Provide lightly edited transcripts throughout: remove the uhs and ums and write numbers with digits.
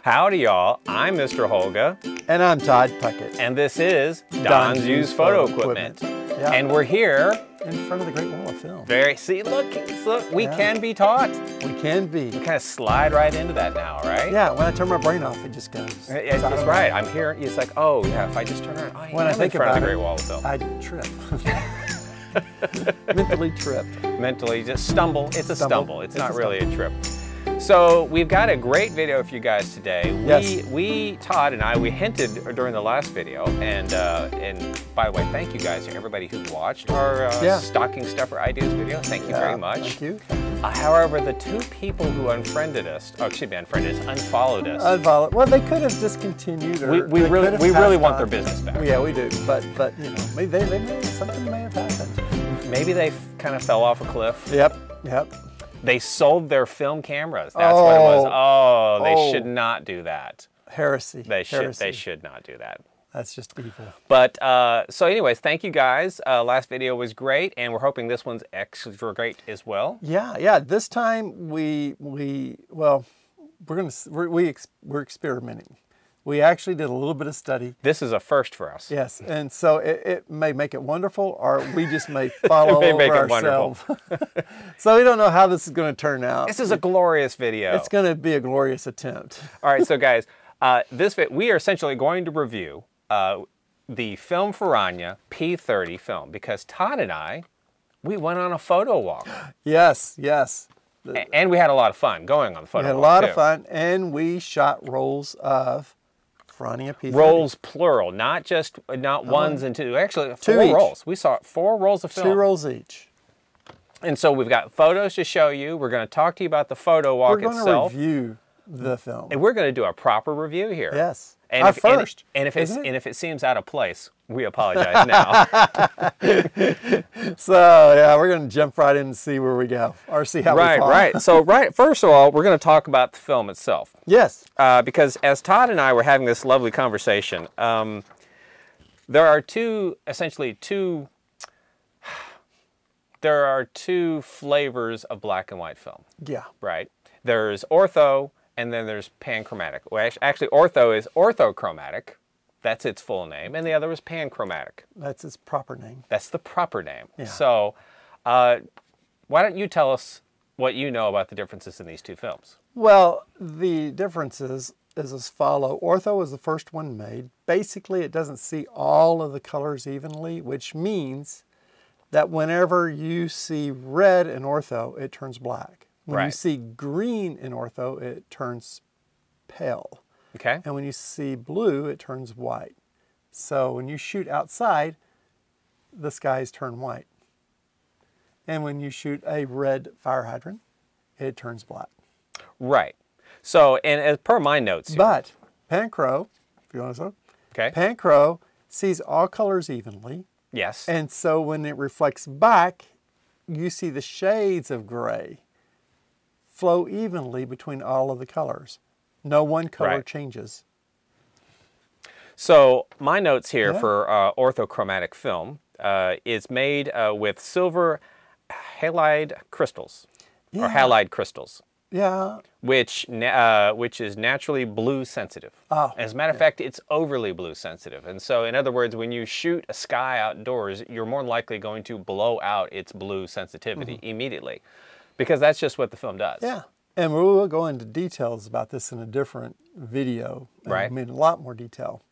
Howdy, y'all. I'm Mr. Holga. And I'm Todd Puckett. And this is Don's Used Photo Equipment. Yeah. And we're here in front of the Great Wall of Film. See, look, we can be taught. We can be. We kind of slide right into that now, right? Yeah, when I turn my brain off, it just goes. It's right. I'm here. It's like, oh, yeah, if I just turn around, oh, when I think in front about of the Great Wall of Film. I trip. Mentally trip. Mentally, just stumble. It's a stumble. It's not really a trip. So we've got a great video for you guys today. Todd and I, we hinted during the last video, and by the way, thank you guys, everybody who watched our stocking stuffer ideas video. Thank you very much. Thank you. However, the two people who unfollowed us, unfollowed us. Unfollowed. Well, they could have discontinued. Or we really want their business back. Yeah, we do. But you know, maybe something may have happened. Maybe they kind of fell off a cliff. Yep. They sold their film cameras. That's what it was. Oh, they should not do that. Heresy. They should not do that. That's just evil. But so anyways, thank you guys. Last video was great, and we're hoping this one's extra great as well. Yeah. This time we're experimenting. We actually did a little bit of study. This is a first for us. Yes, and so it may make it wonderful, or we just may follow over ourselves. So we don't know how this is going to turn out. This is a glorious video. It's going to be a glorious attempt. All right, so guys, we are essentially going to review the film Ferrania P30 film, because Todd and I, we went on a photo walk. Yes. And we had a lot of fun going on the photo walk. We had a lot of fun, and we shot rolls of Ferrania P30. Rolls plural, not ones and two. Actually, four rolls. We saw 4 rolls of film. 2 rolls each. And so we've got photos to show you. We're going to talk to you about the photo walk itself. We're going to review the film. And we're going to do a proper review here. Yes. And Our first. And if it seems out of place, we apologize now. So yeah, we're going to jump right in and see where we go, or see how we fall. Right. So first of all, we're going to talk about the film itself. Yes. Because as Todd and I were having this lovely conversation, there are two flavors of black and white film. Yeah. Right. There's ortho, and then there's panchromatic. Well, actually, ortho is orthochromatic. That's its full name. And the other is panchromatic. That's its proper name. That's the proper name. Yeah. So why don't you tell us what you know about the differences in these two films? Well, the differences is as follow. Ortho was the first one made. Basically, it doesn't see all of the colors evenly, which means that whenever you see red in ortho, it turns black. When you see green in ortho, it turns pale. Okay. And when you see blue, it turns white. So when you shoot outside, the skies turn white. And when you shoot a red fire hydrant, it turns black. Right. So, and as per my notes here. But Panchro, if you want to say, Panchro sees all colors evenly. Yes. And so when it reflects back, you see the shades of gray flow evenly between all of the colors. No one color changes. So my notes here for orthochromatic film is made with silver halide crystals, or halide crystals. Yeah. Which is naturally blue sensitive. Oh, as a matter of fact, it's overly blue sensitive. And so, in other words, when you shoot a sky outdoors, you're more likely going to blow out its blue sensitivity immediately, because that's just what the film does. Yeah. And we will go into details about this in a different video. Right. I mean, a lot more detail.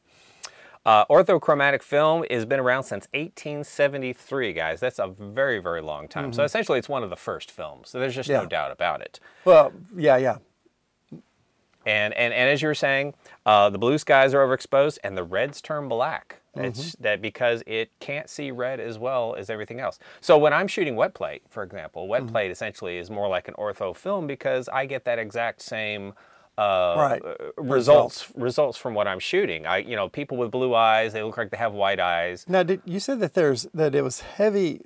Orthochromatic film has been around since 1873, guys. That's a very, very long time. So essentially, it's one of the first films. So there's just no doubt about it. Well, yeah. And as you were saying, the blue skies are overexposed, and the reds turn black. It's that because it can't see red as well as everything else. So when I'm shooting wet plate, for example, wet plate essentially is more like an ortho film, because I get that exact same results from what I'm shooting. People with blue eyes, they look like they have white eyes. Now, you said that it was heavy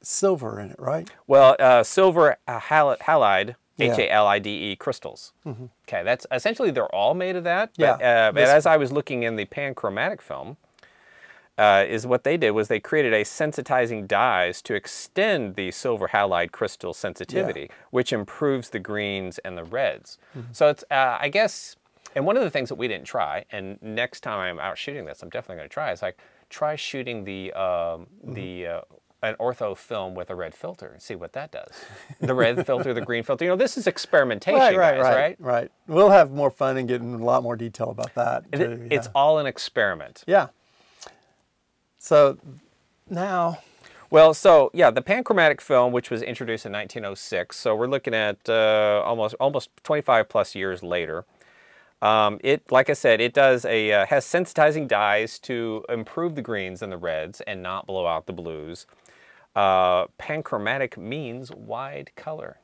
silver in it, right? Well, silver halide. H-A-L-I-D-E crystals. Okay, that's essentially, they're all made of that. But, but as I was looking in the panchromatic film, is what they did was they created a sensitizing dyes to extend the silver halide crystal sensitivity, which improves the greens and the reds. So it's, I guess, and one of the things that we didn't try, and next time I'm out shooting this, I'm definitely going to try, is like try shooting the an ortho film with a red filter and see what that does. The red filter, the green filter. You know, this is experimentation, guys, right? Right. We'll have more fun and get in a lot more detail about that. It's all an experiment. Yeah. So now, well, so yeah, the panchromatic film, which was introduced in 1906, so we're looking at almost 25 plus years later. It, like I said, it does has sensitizing dyes to improve the greens and the reds and not blow out the blues. Panchromatic means wide color.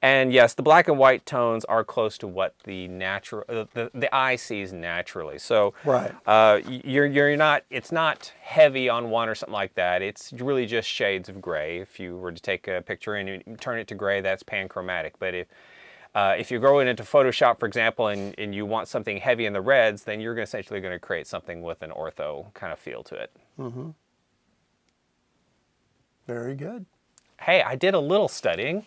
And yes, the black and white tones are close to what the natural the eye sees naturally. So you're not, it's not heavy on one or something like that. It's really just shades of gray. If you were to take a picture and you turn it to gray, that's panchromatic. But if you're going into Photoshop, for example, and you want something heavy in the reds, then you're essentially going to create something with an ortho kind of feel to it. Very good. Hey, I did a little studying.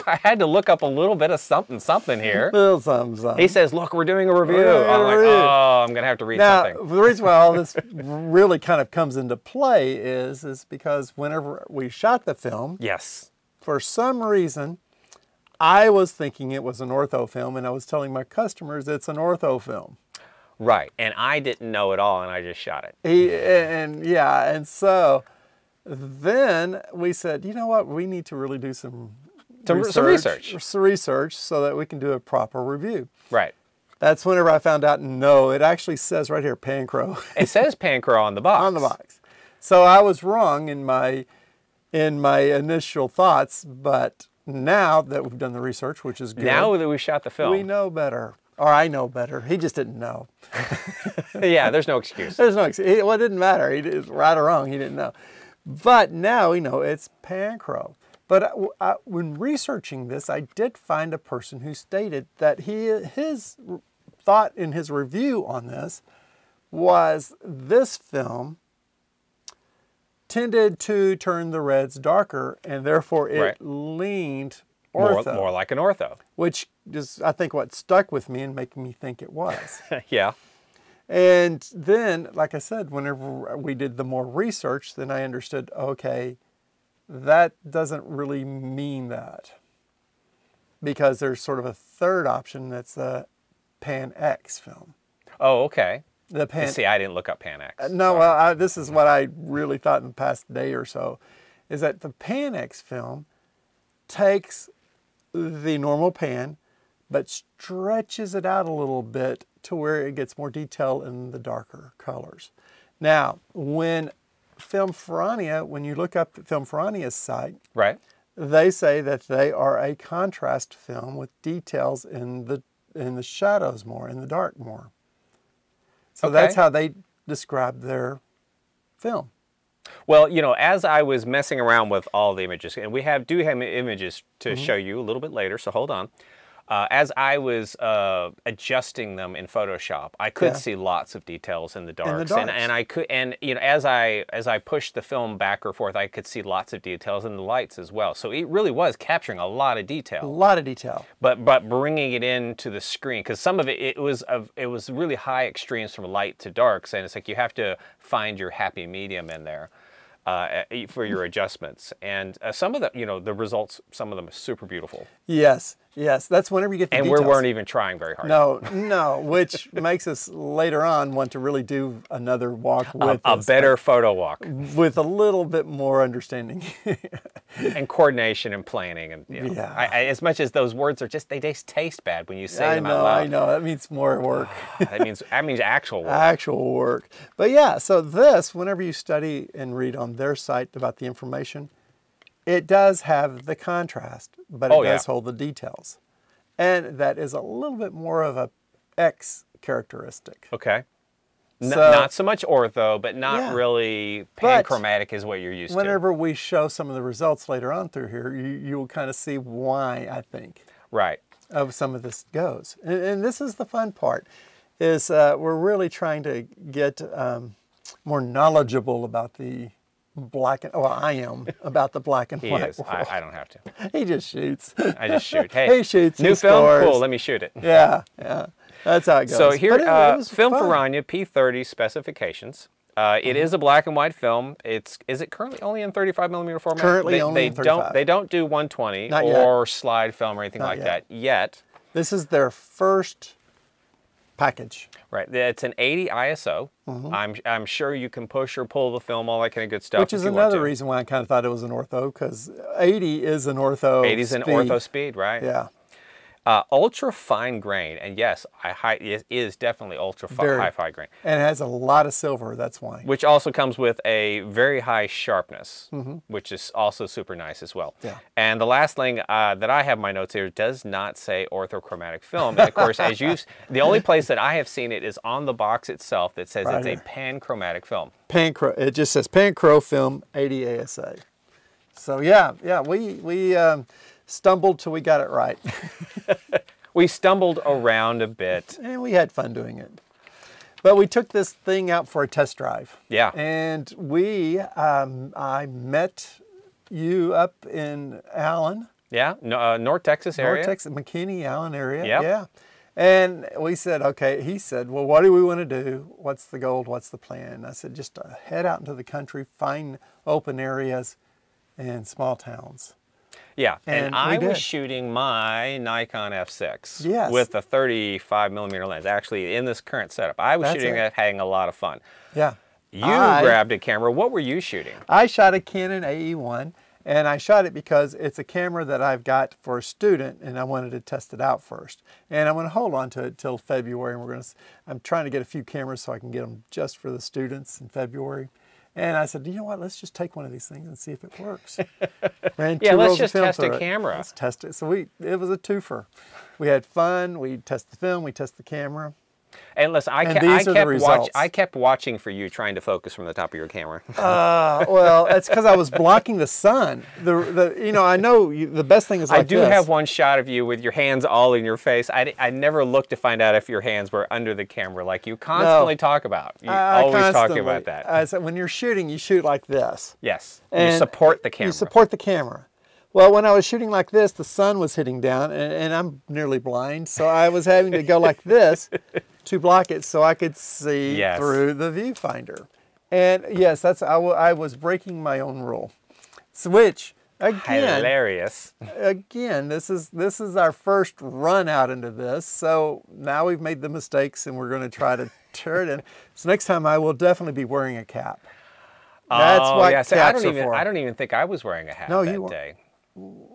I had to look up a little bit of something here. Little something. He says, look, we're doing a review. I'm like, oh, I'm going to have to read something. The reason why all this really kind of comes into play is because whenever we shot the film, for some reason, I was thinking it was an ortho film, and I was telling my customers it's an ortho film. Right, and I didn't know it all, and I just shot it. And so then we said, you know what, we need to really do some research so that we can do a proper review. Right. That's whenever I found out, no, it actually says right here, Panchro. It says Panchro on the box. On the box. So I was wrong in my initial thoughts, but now that we've done the research, which is good. Now that we shot the film. We know better. Or I know better. He just didn't know. Yeah, there's no excuse. There's no excuse. Well, it didn't matter. He did right or wrong. He didn't know. But now we know it's Panchro. But when researching this, I did find a person who stated that his thought in his review on this was this film tended to turn the reds darker, and therefore it leaned ortho. More like an ortho. Which is, I think, what stuck with me and making me think it was. Yeah. And then, like I said, whenever we did the more research, then I understood, okay, that doesn't really mean that. Because there's sort of a third option that's a Pan X film. Oh, okay. See, I didn't look up Pan X. No, well, this is what I really thought in the past day or so, is that the Pan X film takes the normal pan, but stretches it out a little bit to where it gets more detail in the darker colors. Now, when when you look up Film Ferrania's site, they say that they are a contrast film with details in the shadows more, in the dark more. So that's how they describe their film. Well, you know, as I was messing around with all the images, and we do have images to show you a little bit later, so hold on. As I was adjusting them in Photoshop, I could see lots of details in the darks, and I could, and you know, as I pushed the film back or forth, I could see lots of details in the lights as well. So it really was capturing a lot of detail. A lot of detail. But bringing it into the screen, because some of it was really high extremes from light to darks, and it's like you have to find your happy medium in there. For your adjustments, and some of the, you know, the results, some of them are super beautiful. Yes, yes, that's whenever you get the details. And we weren't even trying very hard. No, which makes us later on want to really do another walk with a better photo walk with a little bit more understanding and coordination and planning, and you know, as much as those words are just they taste bad when you say them out loud. I know that means more work. that means actual work. Actual work. But yeah, so this, whenever you study and read on their site about the information, it does have the contrast, but it does hold the details. And that is a little bit more of a X characteristic. Okay. Not so much ortho, but not really panchromatic is what you're used to. Whenever we show some of the results later on through here, you'll kind of see why, I think, of some of this goes. And this is the fun part, is we're really trying to get more knowledgeable about the black and, well, I am about the black and white is. world. I don't have to. He just shoots. I just shoot. Hey, he shoots. new he film? scores. Cool, let me shoot it. Yeah, yeah. That's how it goes. So here, But it was Film fun. Ferrania P30 specifications. It is a black and white film. Is it currently only in 35mm format? Currently only in 35. They don't do 120 Not yet. or slide film or anything Not like yet. that yet. This is their first package. Right. It's an 80 ISO. I'm sure you can push or pull the film, all that kind of good stuff. Which is another reason why I kind of thought it was an ortho, because 80 is an ortho 80 is an ortho speed, right? Yeah. Ultra fine grain, and yes, it is definitely ultra high fine grain. And it has a lot of silver, that's why. Which also comes with a very high sharpness, which is also super nice as well. Yeah. And the last thing that I have in my notes here does not say orthochromatic film. And of course, the only place that I have seen it is on the box itself that says it's a panchromatic film. It just says Panchro Film 80 ASA. So yeah, we stumbled till we got it right. We stumbled around a bit. And we had fun doing it. But we took this thing out for a test drive. Yeah. And I met you up in Allen. Yeah, North Texas area. North Texas, McKinney, Allen area. Yep. Yeah. And we said, okay, he said, well, what do we want to do? What's the goal? What's the plan? And I said, just head out into the country, find open areas and small towns. Yeah, and I we was did. shooting my Nikon F6 Yes. with a 35mm lens. Actually, in this current setup, I was shooting it, having a lot of fun. Yeah. You grabbed a camera. What were you shooting? I shot a Canon AE1, and I shot it because it's a camera that I've got for a student, and I wanted to test it out first. And I'm going to hold on to it till February, and I'm trying to get a few cameras so I can get them just for the students in February. And I said, you know what, let's just take one of these things and see if it works. Yeah, let's just test a camera. Let's test it. So it was a twofer. We had fun, we test the film, we test the camera. And listen, I kept watching for you trying to focus from the top of your camera. Well, that's because I was blocking the sun. I know the best thing is like I do have one shot of you with your hands all in your face. I never looked to find out if your hands were under the camera like you constantly talk about. You always talking about that. So when you're shooting, you shoot like this. Yes, And you support the camera. You support the camera. Well, when I was shooting like this, the sun was hitting down, and I'm nearly blind, so I was having to go like this to block it so I could see through the viewfinder. And yes, I was breaking my own rule. Which again, hilarious. Again, this is our first run out into this, so now we've made the mistakes, and we're going to try to turn it in. So next time, I will definitely be wearing a cap. That's what caps are for. I don't even think I was wearing a hat that day.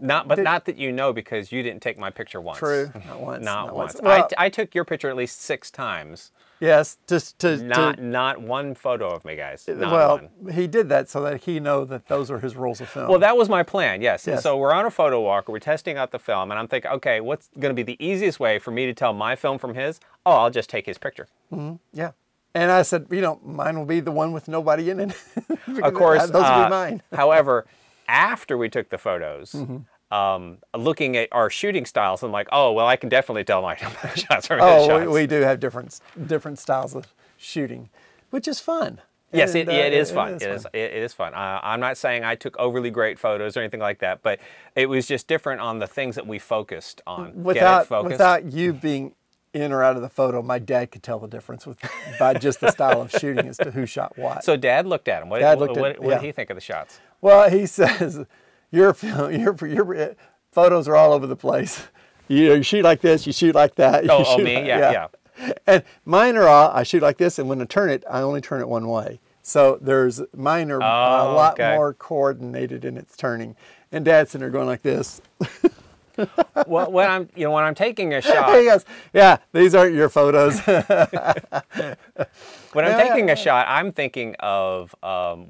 Not that you know, because you didn't take my picture once. True, not once. Not once. Well, I took your picture at least 6 times. Yes, not one photo of me, guys. Not one. He did that so that he know that those are his rolls of film. Well, that was my plan, yes. And so we're on a photo walk, we're testing out the film, and I'm thinking, okay, what's going to be the easiest way for me to tell my film from his? Oh, I'll just take his picture. Mm-hmm. Yeah. And I said, mine will be the one with nobody in it. Of course. Those will be mine. However, after we took the photos, looking at our shooting styles, I'm like, oh, well, I can definitely tell my shots from his shots. We do have different styles of shooting, which is fun. Yes, it is fun. It is fun. I'm not saying I took overly great photos or anything like that, but it was just different on the things that we focused on. Without you being in or out of the photo, my dad could tell the difference by just the style of shooting as to who shot what. So Dad looked at him. What did he think of the shots? Well, he says, your photos are all over the place. You shoot like this, you shoot like that. Me? Yeah. And mine are all, I shoot like this, and when I turn it, I only turn it one way. So mine are a lot more coordinated in its turning. And Dad's sitting there going like this. Well, when I'm taking a shot, he goes, yeah, these aren't your photos. When I'm taking a shot, I'm thinking of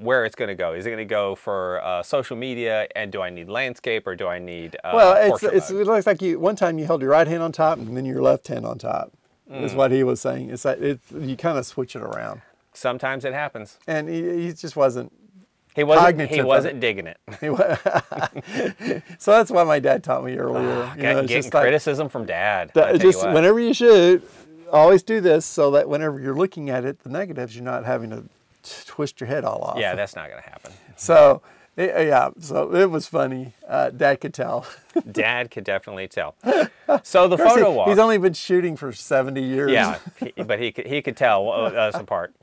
where it's going to go. Is it going to go for social media, and do I need landscape, or do I need it looks like one time you held your right hand on top and then your left hand on top. Is what he was saying. It's like you kind of switch it around. Sometimes it happens. And he just wasn't. He wasn't digging it. So that's why my dad taught me earlier. Getting criticism from Dad. Whenever you shoot, always do this so that whenever you're looking at it, the negatives, you're not having to twist your head all off. Yeah, that's not going to happen. So, so it was funny. Dad could tell. Dad could definitely tell. So the photo walk. He's only been shooting for 70 years. Yeah, but he could tell us apart.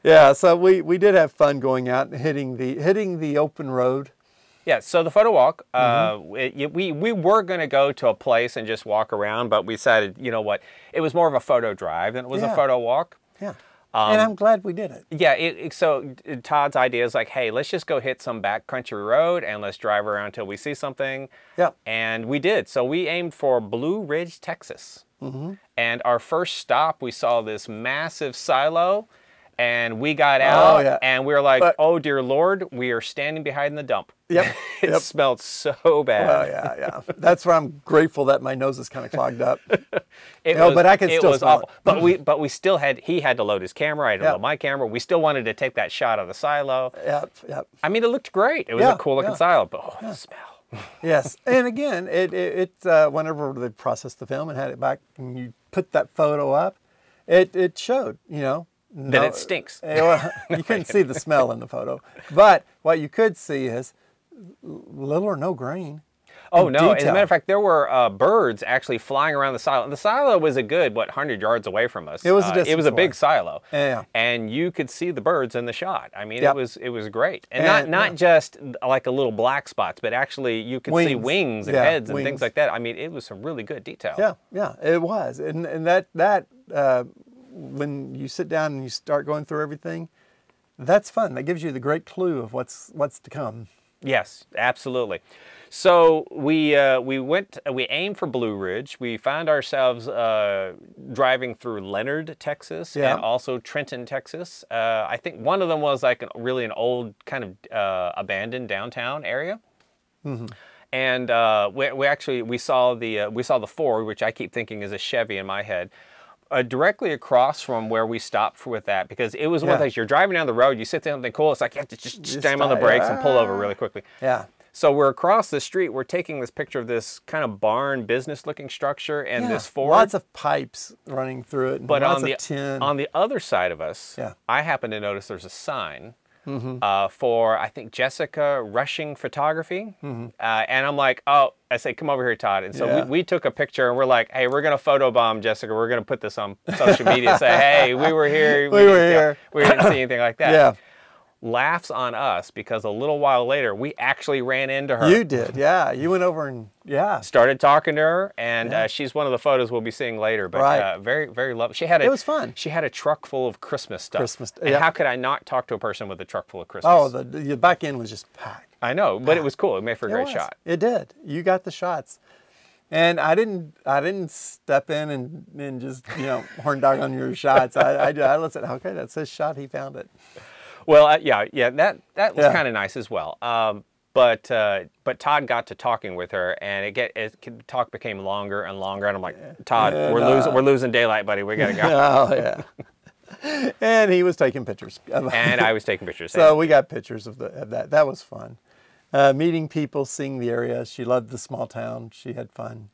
Yeah, so we did have fun going out and hitting the open road. Yeah, so the photo walk, we were going to go to a place and just walk around, but we decided, you know what, it was more of a photo drive than it was a photo walk. Yeah, and I'm glad we did it. Yeah, so Todd's idea is like, hey, let's just go hit some backcountry road and let's drive around until we see something. Yeah. And we did. So we aimed for Blue Ridge, Texas. And our first stop, we saw this massive silo. And we got out, and we were like, oh, dear Lord, we are standing behind the dump. Yep. It smelled so bad. Well, yeah. That's why I'm grateful that my nose is kind of clogged up. But I can still smell it. But we still had, he had to load his camera, I had to load my camera. We still wanted to take that shot of the silo. Yep. I mean, it looked great. It was a cool looking silo, but the smell. Yes, and again, it whenever they processed the film and had it back, and you put that photo up, it showed, you know. That it stinks. You couldn't see the smell in the photo. But what you could see is little or no grain. Oh, no. As a matter of fact, there were birds actually flying around the silo. And the silo was a good, 100 yards away from us. It was a distance It was a big silo. Yeah. And you could see the birds in the shot. I mean, it was great. And not just like a little black spots, but actually you could see wings and heads and things like that. I mean, it was some really good detail. Yeah, it was. And that when you sit down and you start going through everything, that's fun. That gives you the great clue of what's to come. Yes, absolutely. So we aimed for Blue Ridge. We found ourselves driving through Leonard, Texas, and also Trenton, Texas. I think one of them was like an old kind of abandoned downtown area. And we saw the Ford, which I keep thinking is a Chevy in my head. Directly across from where we stopped with that, because it was one of those, you're driving down the road, you sit there something cool, it's like you have to just slam on the brakes and pull over really quickly. Yeah. So we're across the street, we're taking this picture of this kind of barn business looking structure and this Ford. Lots of pipes running through it, and but lots of tin. On the other side of us, I happen to notice there's a sign for, I think, Jessica Rushing Photography. And I'm like, oh, I say, come over here, Todd. And so we took a picture and we're like, hey, we're going to photobomb Jessica. We're going to put this on social media and say, hey, we were here. We were here. We didn't see anything like that. Yeah. Laughs on us because a little while later, we actually ran into her. You did, yeah. You went over and, started talking to her, and she's one of the photos we'll be seeing later. But very, very lovely. It was fun. She had a truck full of Christmas stuff. And how could I not talk to a person with a truck full of Christmas? Oh, the back end was just packed. I know, but it was cool. It made for a great shot. It did. You got the shots. And I didn't step in and just, horn dog on your shots. I said, okay, that's his shot. He found it. Well, that was kind of nice as well. But Todd got to talking with her, and talk became longer and longer. And I'm like, Todd, we're losing daylight, buddy. We gotta go. Oh yeah. And he was taking pictures. And I was taking pictures. So we got pictures of that. That was fun. Meeting people, seeing the area. She loved the small town. She had fun.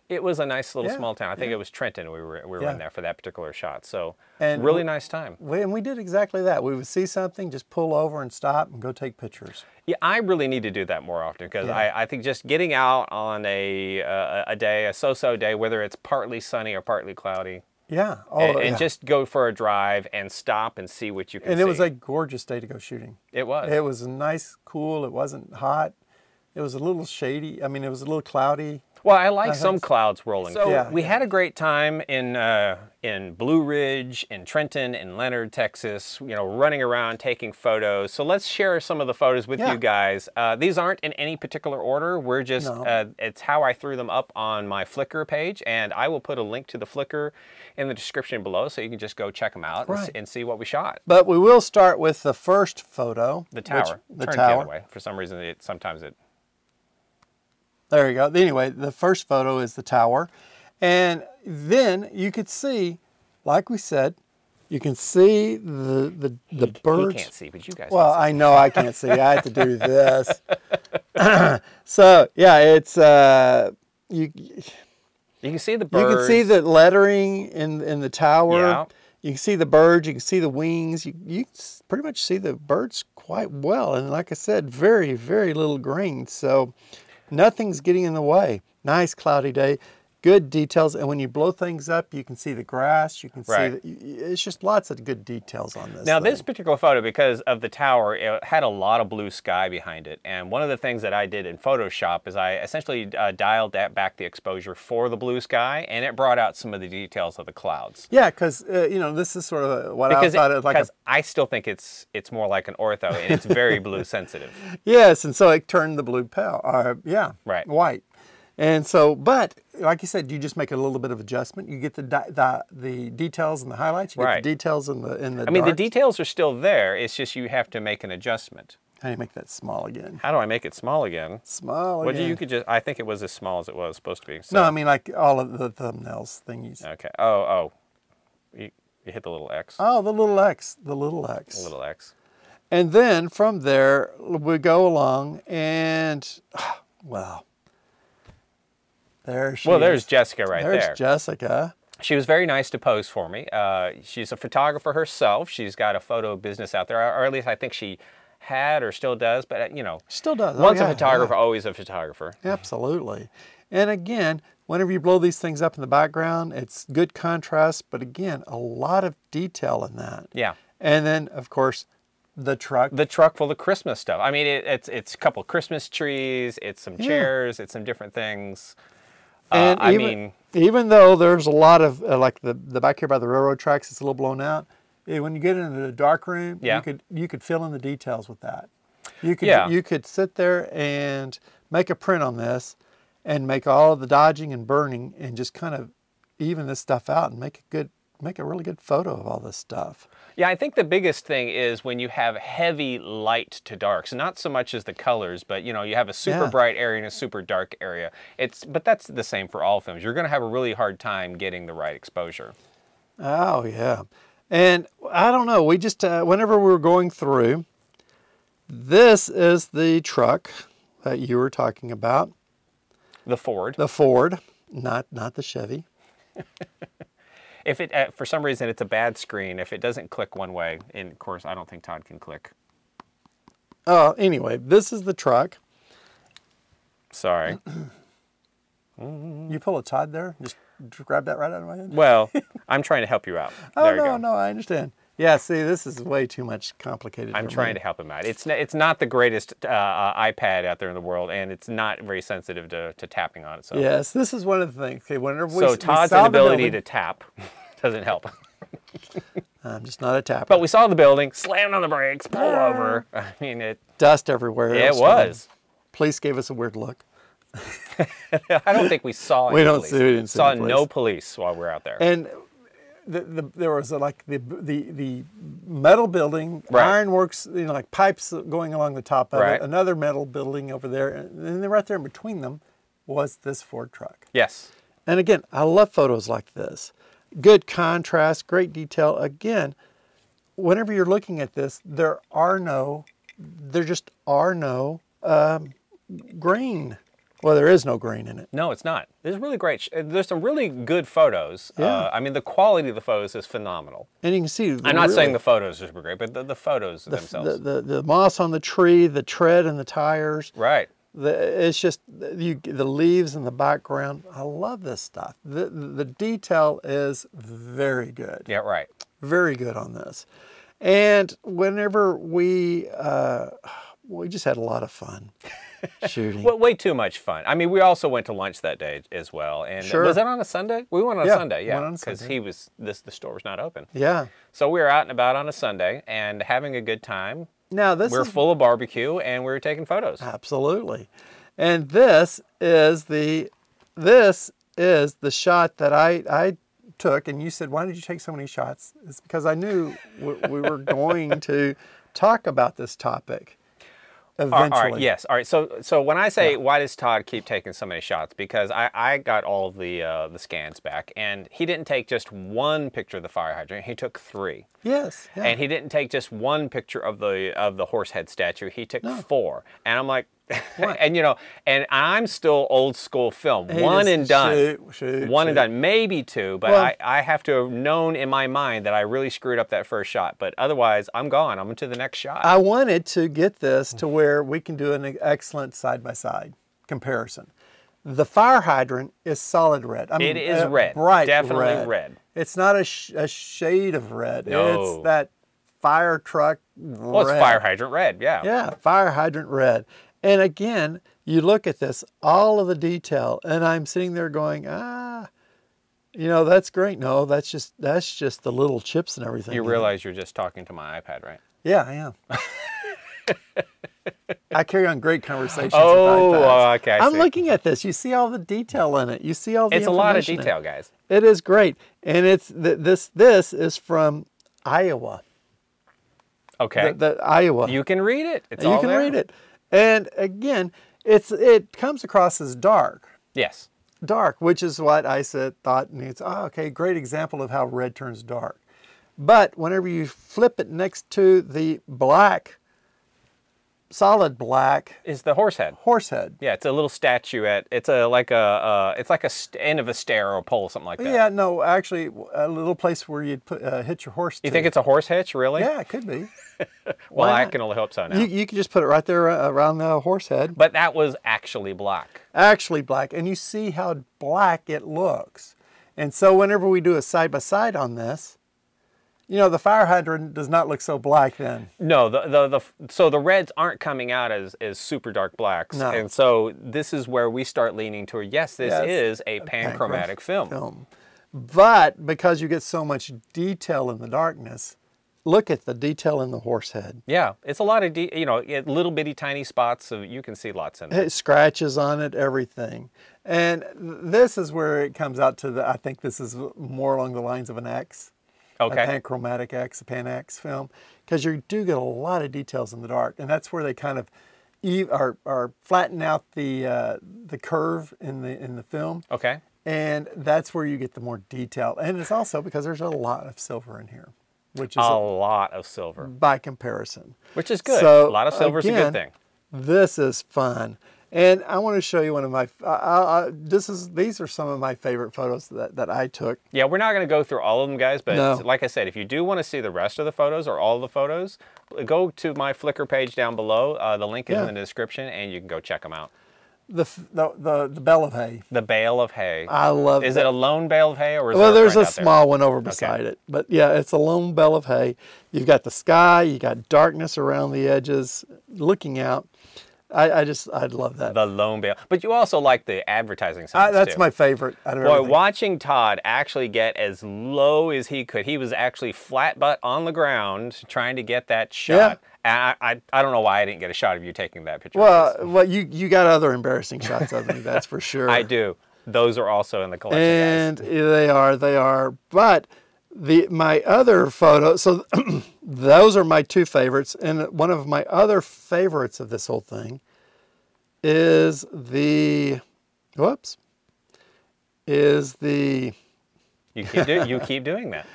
It was a nice little small town. I think it was Trenton. We were in there for that particular shot. So really nice time. And we did exactly that. We would see something, just pull over and stop and go take pictures. Yeah, I really need to do that more often, because I think just getting out on a so-so day, whether it's partly sunny or partly cloudy. Yeah. And just go for a drive and stop and see what you can see. And it was a gorgeous day to go shooting. It was. It was nice, cool. It wasn't hot. It was a little shady. I mean, it was a little cloudy. Well, I like some clouds rolling. So we had a great time in Blue Ridge, in Trenton, in Leonard, Texas, running around taking photos. So let's share some of the photos with you guys. These aren't in any particular order. We're just, it's how I threw them up on my Flickr page, and I will put a link to the Flickr in the description below, so you can just go check them out and see what we shot. But we will start with the first photo. The tower. Turn it the other way. For some reason, sometimes it... There you go. Anyway, the first photo is the tower. And then you could see, like we said, you can see the birds. He can't see, but you guys Well, can see. I know I can't see. I have to do this. So, yeah, it's... You can see the birds. You can see the lettering in the tower. Yeah. You can see the birds, you can see the wings, you can pretty much see the birds quite well. And like I said, very, very little grain. So nothing's getting in the way. Nice cloudy day, good details. And when you blow things up, you can see the grass, you can see, it's just lots of good details on this Now thing. this particular photo, because of the tower, it had a lot of blue sky behind it. And one of the things that I did in Photoshop is I essentially dialed back the exposure for the blue sky, and it brought out some of the details of the clouds. Yeah, because, you know, this is sort of what I thought it like. Because I still think it's more like an ortho, and it's very blue sensitive. Yes, and so it turned the blue pale, white. And so, but like you said, you just make a little bit of adjustment. You get the details and the highlights. You get the details in the. I mean, the details are still there. It's just you have to make an adjustment. How do you make that small again? How do I make it small again? Small again. Well, you could just. I think it was as small as it was supposed to be. So. No, I mean like all of the thumbnails thingies. Okay. Oh. You hit the little X. Oh, the little X. The little X. The little X. And then from there we go along, and wow. There she is. There's Jessica right there. There's Jessica. She was very nice to pose for me. She's a photographer herself. She's got a photo business out there, or at least I think she had or still does, but you know. Still does. Once a photographer, always a photographer. Absolutely. And again, whenever you blow these things up in the background, it's good contrast, but again, a lot of detail in that. Yeah. And then, of course, the truck. The truck full of Christmas stuff. I mean, it's a couple Christmas trees, it's some chairs, it's some different things. And even though there's a lot of, like the back here by the railroad tracks, it's a little blown out, when you get into the dark room, you could fill in the details with that. You could sit there and make a print on this and make all of the dodging and burning and just kind of even this stuff out and make a really good photo of all this stuff. Yeah, I think the biggest thing is when you have heavy light to darks, not so much as the colors, but you know, you have a super bright area and a super dark area. But that's the same for all films. You're going to have a really hard time getting the right exposure. Oh yeah. And I don't know, we just, whenever we were going through, this is the truck that you were talking about. The Ford. The Ford, not the Chevy. If it, for some reason, it's a bad screen, if it doesn't click one way, and of course, I don't think Todd can click. Anyway, this is the truck. Sorry. You pull a Todd there? Just grab that right out of my head? Well, I'm trying to help you out. Oh, no, I understand. Yeah, see, this is way too much complicated I'm trying to help him out. It's not the greatest iPad out there in the world, and it's not very sensitive to tapping on it. So. Yes, this is one of the things. Okay, whenever so Todd's inability to tap doesn't help. I'm just not a tapper. But we saw the building, slammed on the brakes, pull over. I mean, dust everywhere. Yeah, it was. Police gave us a weird look. I don't think we saw any police. We didn't see saw police. No police while we were out there. And there was like the metal building, ironworks, you know, like pipes going along the top of it. Another metal building over there, and then right there in between them was this Ford truck. Yes. And again, I love photos like this. Good contrast, great detail. Again, whenever you're looking at this, there just are no grain. Well, there is no grain in it. No, it's not. There's really great. There's some really good photos. Yeah. I mean, the quality of the photos is phenomenal. And you can see. I'm not saying the photos are super great, but the photos themselves. The moss on the tree, the tread and the tires. Right. It's just the leaves in the background. I love this stuff. The detail is very good. Yeah, right. Very good on this. And whenever we just had a lot of fun shooting. Well, way too much fun. I mean, we also went to lunch that day as well. And was that on a Sunday? We went on a Sunday, because the store was not open. Yeah. So we were out and about on a Sunday and having a good time. Now we're full of barbecue and we were taking photos. Absolutely. And this is the shot that I took, and you said, why did you take so many shots? It's because I knew we were going to talk about this topic eventually. All right, yes. All right. So when I say, why does Todd keep taking so many shots? Because I got all of the scans back, and he didn't take just one picture of the fire hydrant. He took 3. Yes. Yeah. And he didn't take just one picture of the horse head statue. He took 4. And I'm like, And you know, and I'm still old school film. One and done. One and done. Maybe two, but well, I have to have known in my mind that I really screwed up that first shot. But otherwise, I'm gone. I'm into the next shot. I wanted to get this to where we can do an excellent side-by-side comparison. The fire hydrant is solid red. I mean, it is red. Bright Definitely red. It's not a shade of red. No. It's that fire truck red. Well, it's fire hydrant red, yeah. Yeah, fire hydrant red. And again, you look at this, all of the detail, and I'm sitting there going, you know, that's great. No, that's just the little chips and everything. You realize you're just talking to my iPad, right? Yeah, I am. I carry on great conversations. Oh, okay. I'm looking at this. You see all the detail in it. You see all the information. It's a lot of detail, guys. It is great, and it's this is from Iowa. Okay. The Iowa. You can read it. It's you all can there. read it, and again, it comes across as dark. Yes. Dark, which is what I thought, and it's okay, great example of how red turns dark. But whenever you flip it next to the black. Solid black is the horse head. Horse head. Yeah, it's a little statuette. It's like a end of a stair or a pole, something like that. Yeah, no, actually, a little place where you'd hitch your horse. You think it's a horse hitch, really? Yeah, it could be. Well, I can only hope so now. You can just put it right there around the horse head. But that was actually black. Actually black, and you see how black it looks. And so whenever we do a side by side on this. You know, the fire hydrant does not look so black then. No, so the reds aren't coming out as super dark blacks. No. And so this is where we start leaning toward, yes, this is a panchromatic film. But because you get so much detail in the darkness, look at the detail in the horse head. Yeah, it's a lot of, you know, little bitty tiny spots, so you can see lots in it. Scratches on it, everything. And this is where it comes out to I think this is more along the lines of an X. Okay. A panchromatic X, a Pan X film, because you do get a lot of details in the dark, and that's where they kind of are flatten out the curve in the film. Okay. And that's where you get the more detail, and it's also because there's a lot of silver in here, which is a lot of silver by comparison, which is good. So, a lot of silver is a good thing. This is fun. And I want to show you one of my, these are some of my favorite photos that I took. Yeah, we're not going to go through all of them, guys, but no. Like I said, if you do want to see the rest of the photos or all the photos, go to my Flickr page down below. The link is in the description, and you can go check them out. The bale of hay. The bale of hay. I love it. Is it a lone bale of hay, or is well, there there's a small one over beside it. But yeah, it's a lone bale of hay. You've got the sky, you got darkness around the edges, looking out. I love that. The lone bale. But you also like the advertising signs, that's too. my favorite. Boy, watching Todd actually get as low as he could. He was actually flat butt on the ground trying to get that shot. Yeah. And I don't know why I didn't get a shot of you taking that picture. Well, you got other embarrassing shots of me, that's for sure. I do. Those are also in the collection, and guys. They are. But my other photos, so those are my two favorites, and one of my other favorites of this whole thing is the, You keep doing that.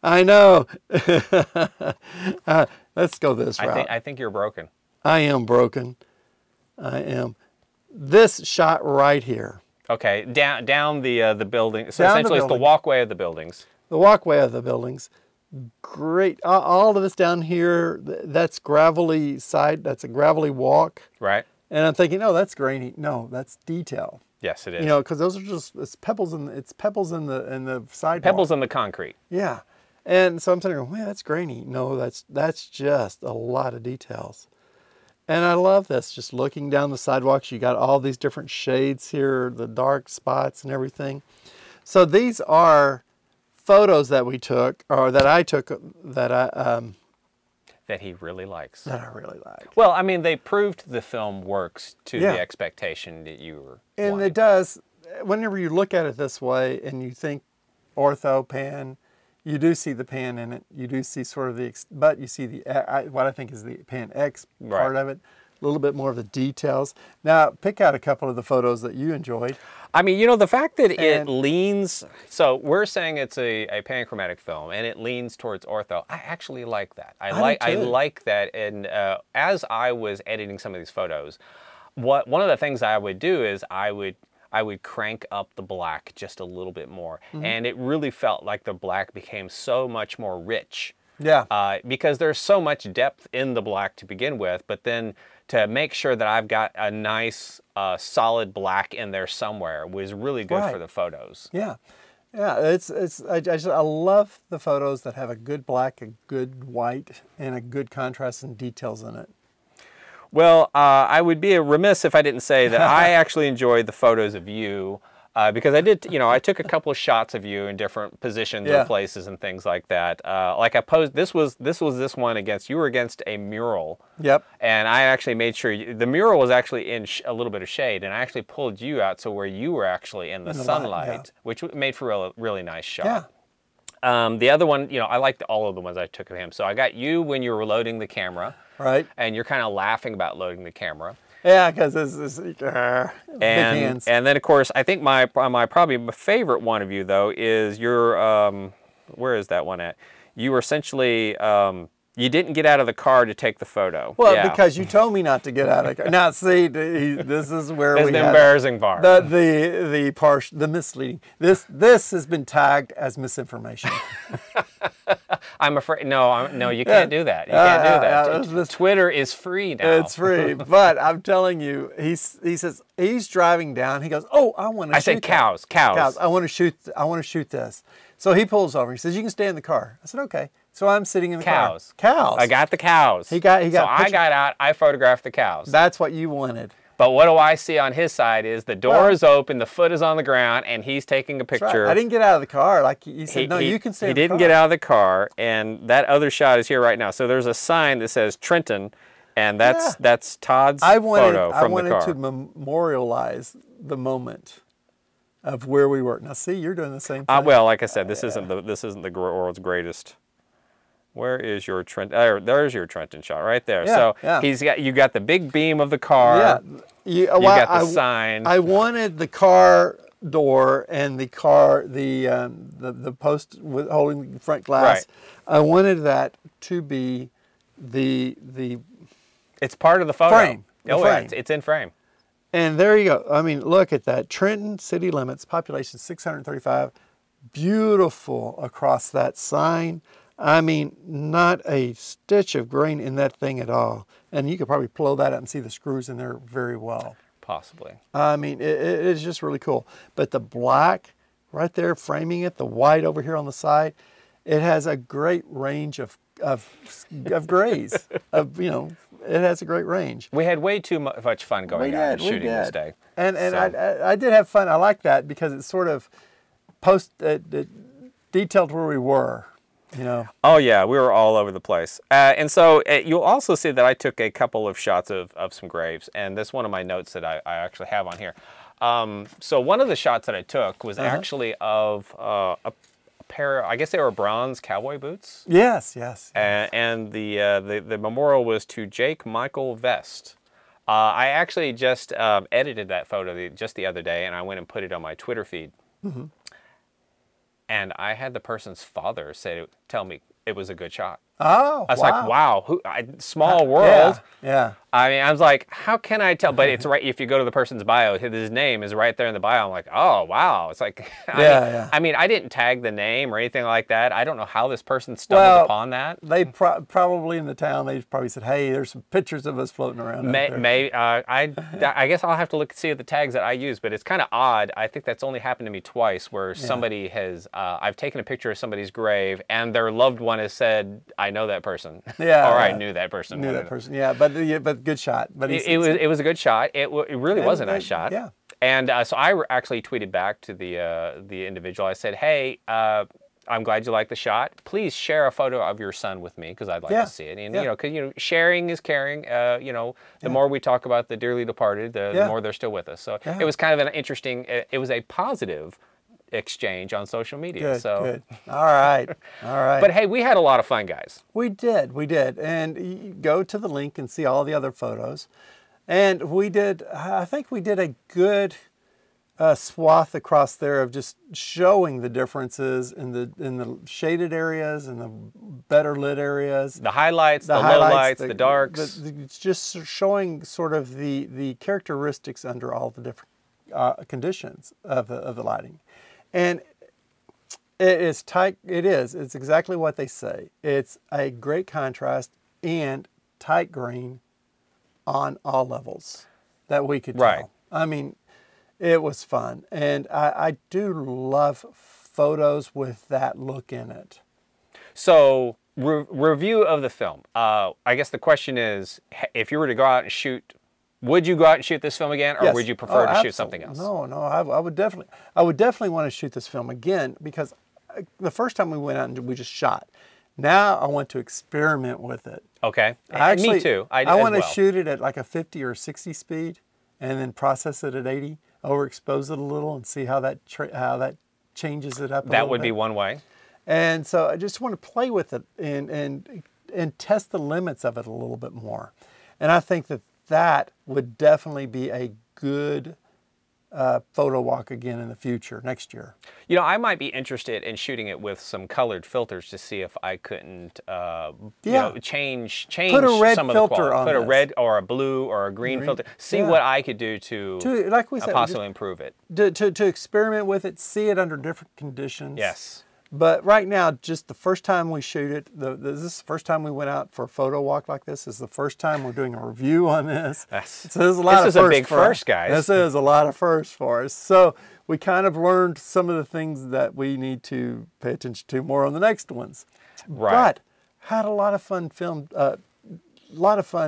I know. Let's go this route. I think you're broken. I am broken. I am. This shot right here. Okay, down the building. So essentially, it's the walkway of the buildings. The walkway of the buildings. Great. All of this down here, that's gravelly side. That's a gravelly walk. Right. And I'm thinking, oh, that's grainy. No, that's detail. Yes, it is. You know, because those are just pebbles in the sidewalk. Pebbles in the concrete. Yeah. And so I'm thinking, man, that's grainy. No, that's just a lot of details. And I love this. Just looking down the sidewalks, you got all these different shades here, the dark spots and everything. So these are photos that we took, or that I took, that he really likes. That I really like. Well, I mean, they proved the film works to the expectation that you were wanting. It does. Whenever you look at it this way and you think ortho, pan, you do see the pan in it. You do see sort of but you see what I think is the Pan X part of it. A little bit more of the details. Now, pick out a couple of the photos that you enjoyed. I mean, you know, the fact that it leans, so we're saying it's a panchromatic film and it leans towards ortho. I actually like that. I like that. And as I was editing some of these photos, one of the things I would do is I would crank up the black just a little bit more, and it really felt like the black became so much more rich. Yeah. Because there's so much depth in the black to begin with, but then to make sure that I've got a nice solid black in there somewhere was really good for the photos. Yeah. Yeah, I love the photos that have a good black, a good white, and a good contrast and details in it. Well, I would be remiss if I didn't say that I actually enjoyed the photos of you because I did, I took a couple of shots of you in different positions or places and things like that. Like I posed, this was this one against, you were against a mural. Yep. And I actually made sure, the mural was actually in a little bit of shade, and I actually pulled you out so where you were actually in the sunlight, which made for a really nice shot. Yeah. The other one, I liked all of the ones I took of him. So I got you when you were loading the camera. Right. And you're kind of laughing about loading the camera. Yeah, because it's big hands. And then, of course, I think probably my favorite one of you, though, is your, where is that one at? You were essentially, you didn't get out of the car to take the photo. Well, because you told me not to get out of the car. Now, see, this is where we the embarrassing part. The misleading. This has been tagged as misinformation. I'm afraid. No, you can't do that. You can't do that. Twitter is free now. It's free, but I'm telling you, he says he's driving down. He goes, "Oh, I want to." I said, "Cows. I want to shoot. I want to shoot this." So he pulls over. He says, "You can stay in the car." I said, "Okay." So I'm sitting in the car. Cows. I got the cows. He got. So I got out. I photographed the cows. That's what you wanted. But what do I see on his side is the door is open, the foot is on the ground, and he's taking a picture. Right. I didn't get out of the car. Like you said, no, you can stay in the car. He didn't get out of the car, and that other shot is here right now. So there's a sign that says Trenton, and that's Todd's photo from the car. I wanted to memorialize the moment of where we were. Now, see, you're doing the same thing. Well, like I said, this isn't the world's greatest. Where is your Trenton? There's your Trenton shot right there. Yeah, so you got the big beam of the car. Yeah. You got the sign. I wanted the car door and the post with holding the front glass. Right. I wanted that to be the. It's part of the photo. Frame. Oh, frame. Yeah, it's in frame. And there you go. I mean, look at that. Trenton city limits, population 635. Beautiful across that sign. I mean, not a stitch of grain in that thing at all. And you could probably blow that up and see the screws in there very well. Possibly. I mean, it's just really cool. But the black right there framing it, the white over here on the side, it has a great range of grays. It has a great range. We had way too much fun going out and shooting this day. And I did have fun. I like that because it's sort of detailed where we were. Oh yeah, we were all over the place. And so you'll also see that I took a couple of shots of some graves, and that's one of my notes that I actually have on here. So one of the shots that I took was actually of a pair, I guess they were bronze cowboy boots. Yes. And the memorial was to Jake Michael Vest. I actually just edited that photo just the other day, and I went and put it on my Twitter feed. Mm-hmm. And I had the person's father tell me it was a good shot. Oh, I was like, wow, small world. Yeah. I mean, I was like, how can I tell? But it's right, if you go to the person's bio, his name is right there in the bio. I'm like, oh, wow. It's like, I mean, I didn't tag the name or anything like that. I don't know how this person stumbled upon that. They probably in the town, they probably said, hey, there's some pictures of us floating around. I guess I'll have to see the tags that I use, but it's kind of odd. I think that's only happened to me twice where somebody has, I've taken a picture of somebody's grave and their loved one has said, I know that person. Yeah. Or I knew that person. Yeah, but good shot. But it was a good shot. It really was a nice shot. Yeah. And so I actually tweeted back to the individual. I said, hey, I'm glad you liked the shot. Please share a photo of your son with me because I'd like to see it. And because sharing is caring. The more we talk about the dearly departed, the more they're still with us. So it was kind of an interesting. It was a positive exchange on social media. Good. All right. But hey, we had a lot of fun, guys. We did. And you go to the link and see all the other photos. And I think we did a good swath across there of just showing the differences in the shaded areas and the better lit areas. The highlights, the lowlights, the darks. It's just showing sort of the characteristics under all the different conditions of the lighting. And it is tight. It's exactly what they say. It's a great contrast and tight grain on all levels that we could tell. Right. I mean, it was fun. And I do love photos with that look in it. So, review of the film. I guess the question is, if you were to go out and shoot, would you go out and shoot this film again, or Yes. would you prefer to shoot something else? No, I would definitely want to shoot this film again, because the first time we went out and we just shot. Now I want to experiment with it. Okay. Me too. I want to shoot it at like a 50 or 60 speed, and then process it at 80. Overexpose it a little and see how that changes it up. That would be one way. And so I just want to play with it and test the limits of it a little bit more. And I think that would definitely be a good photo walk again in the future, next year. You know, I might be interested in shooting it with some colored filters to see if I couldn't you know, change Put a red some of filter the quality. on Put a this. red or a blue or a green filter. See what I could do to like we said, possibly improve it. To experiment with it, see it under different conditions. Yes. But right now, just the first time we shoot it, this is the first time we went out for a photo walk like this. This is the first time we're doing a review on this. So there's a lot of this is a big first, guys. This is a lot of firsts for us. So we kind of learned some of the things that we need to pay attention to more on the next ones. Right. But had a lot of fun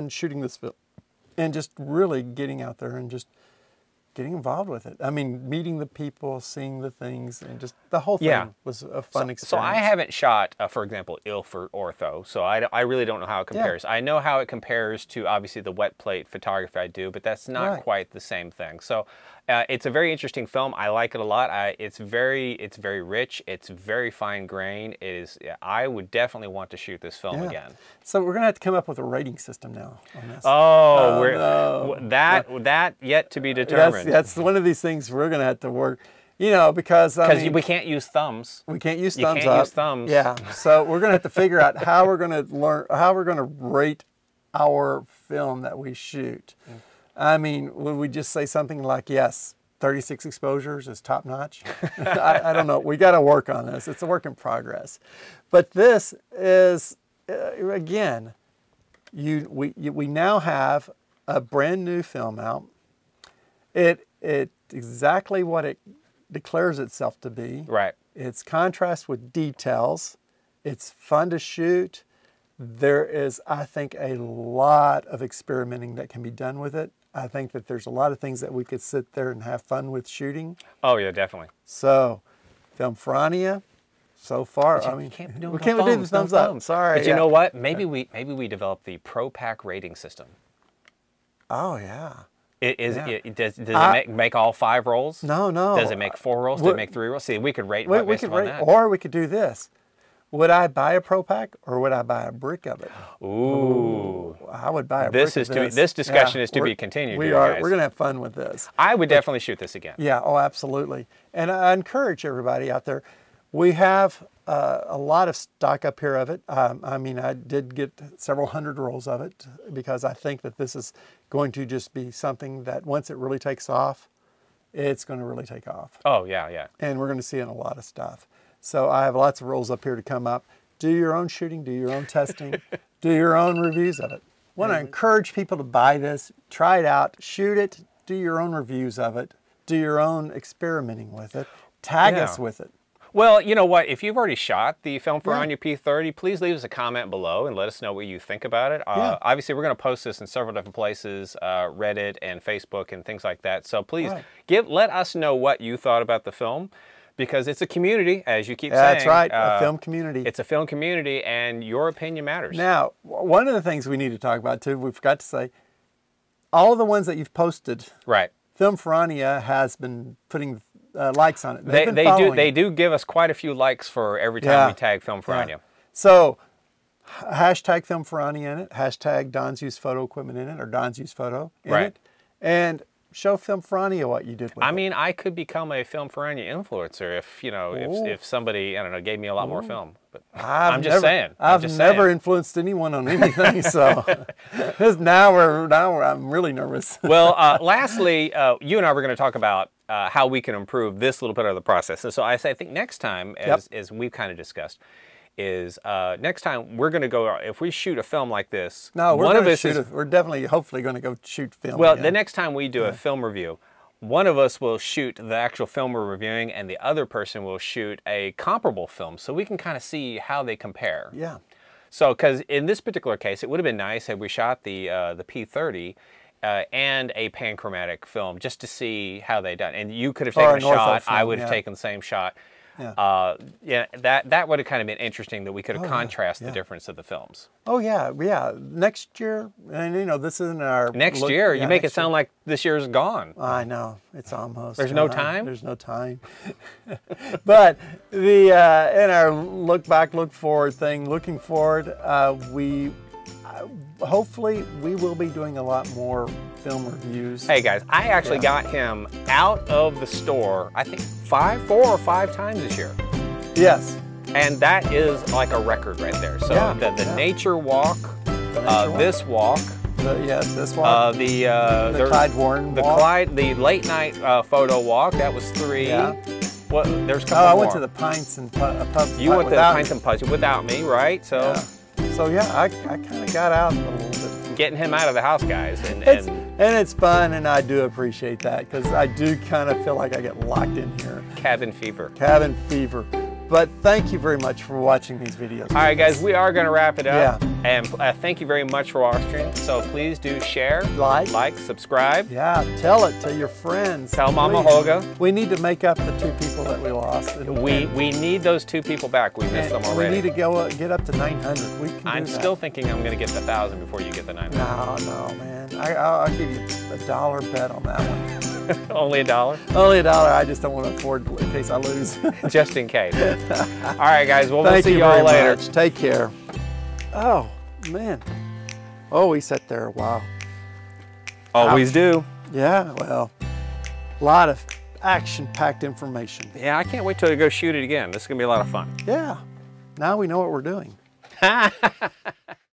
shooting this film, and just really getting out there and just getting involved with it. I mean, meeting the people, seeing the things, and just the whole thing was a fun experience. So I haven't shot, for example, Ilford ortho, so I really don't know how it compares. I know how it compares to, obviously, the wet plate photography I do, but that's not quite the same thing. So it's a very interesting film. I like it a lot. It's very rich. It's very fine grain. It is. I would definitely want to shoot this film again. So we're going to have to come up with a rating system now on this. Oh, that yet to be determined. That's one of these things we're going to have to work. You know, because we can't use thumbs. We can't use you thumbs can't up. use thumbs. Yeah. So we're going to have to figure out how we're going to rate our film that we shoot. I mean, would we just say something like, yes, 36 exposures is top notch? I don't know. We got to work on this. It's a work in progress. But this is, again, we now have a brand new film out. It exactly what it declares itself to be. Right. It's contrast with details. It's fun to shoot. There is, I think, a lot of experimenting that can be done with it. I think that there's a lot of things that we could sit there and have fun with shooting. Oh yeah, definitely. So, Film Ferrania, so far, I mean, we can't do the thumbs up. Sorry. But you know what? Maybe we develop the Pro Pack rating system. Oh yeah. Does it make all 5 rolls? No. Does it make 4 rolls? Does it make 3 rolls? See, we could rate based on that. Or we could do this. Would I buy a Pro Pack, or would I buy a brick of it? Ooh. I would buy a brick of this. This discussion is to be continued. We're going to have fun with this. I would definitely shoot this again. Yeah, oh, absolutely. And I encourage everybody out there. We have a lot of stock up here of it. I mean, I did get several hundred rolls of it, because I think that this is going to just be something that once it really takes off, it's going to really take off. Oh, yeah. And we're going to see in a lot of stuff. So I have lots of rolls up here to come up. Do your own shooting, do your own testing, do your own reviews of it. I want to encourage people to buy this, try it out, shoot it, do your own reviews of it, do your own experimenting with it, tag us with it. Well, you know what? If you've already shot the film Ferrania P30, please leave us a comment below and let us know what you think about it. Obviously, we're going to post this in several different places, Reddit and Facebook and things like that. So please let us know what you thought about the film. Because it's a community, as you keep saying. That's right, a film community. It's a film community, and your opinion matters. Now, one of the things we need to talk about, too, we forgot to say, all of the ones that you've posted, Film Ferrania has been putting likes on it. They do give us quite a few likes for every time we tag Film Ferrania. Yeah. So, hashtag Film Ferrania in it, hashtag Don's Used Photo Equipment in it, or Don's Used Photo in it. And show Film Ferrania what you did with it. I mean, I could become a Film Ferrania influencer if, you know, if somebody, I don't know, gave me a lot more film. But I'm just saying. I've never influenced anyone on anything, so now I'm really nervous. Well, lastly, you and I were going to talk about how we can improve this little bit of the process. And so I think next time, as we've kind of discussed, is next time we're going to go, if we shoot a film like this, no, we're definitely, hopefully going to go shoot film. Well, again. The next time we do a film review, one of us will shoot the actual film we're reviewing, and the other person will shoot a comparable film, so we can kind of see how they compare. Yeah. So, because in this particular case, it would have been nice had we shot the P30 and a panchromatic film just to see how they done. And you could have taken a shot. I would have taken the same shot. Yeah. That would have kind of been interesting, that we could have contrasted the difference of the films. Oh yeah, yeah. Next year, and you know, this isn't our next year. You make it sound like this year's gone. I know, it's almost. There's no time. There's no time. But the in our look back, look forward thing, looking forward, hopefully we will be doing a lot more film reviews. Hey guys, I actually got him out of the store, I think 4 or 5 times this year. Yes. And that is like a record right there. So the nature walk, this walk. This walk. The Clyde Warren walk. The late night photo walk, that was 3. Yeah. Well, there's a couple more. I went to the Pints and Pubs. You went to the Pints and Pubs without me, right? So. Yeah. So yeah, I kind of got out a little bit. Getting him out of the house, guys. And it's fun, and I do appreciate that, because I do kind of feel like I get locked in here. Cabin fever. Cabin fever. But thank you very much for watching these videos. All right, guys, we are going to wrap it up. Yeah. And thank you very much for watching. So please do share, like, subscribe. Yeah, tell it to your friends. Tell Mama Holga. We need to make up the 2 people that we lost. We need those 2 people back. We missed them already. We need to get up to 900. We can I'm still thinking I'm going to get the 1,000 before you get the 900. No, man. I'll give you a $1 bet on that one. Only $1? Only $1. I just don't want to afford it in case I lose. Just in case. All right, guys. Well, we'll see you all later. Much. Take care. Oh, man. Oh, we sat there a while. Always do. Yeah, well, a lot of action-packed information. Yeah, I can't wait till I go shoot it again. This is going to be a lot of fun. Yeah. Now we know what we're doing.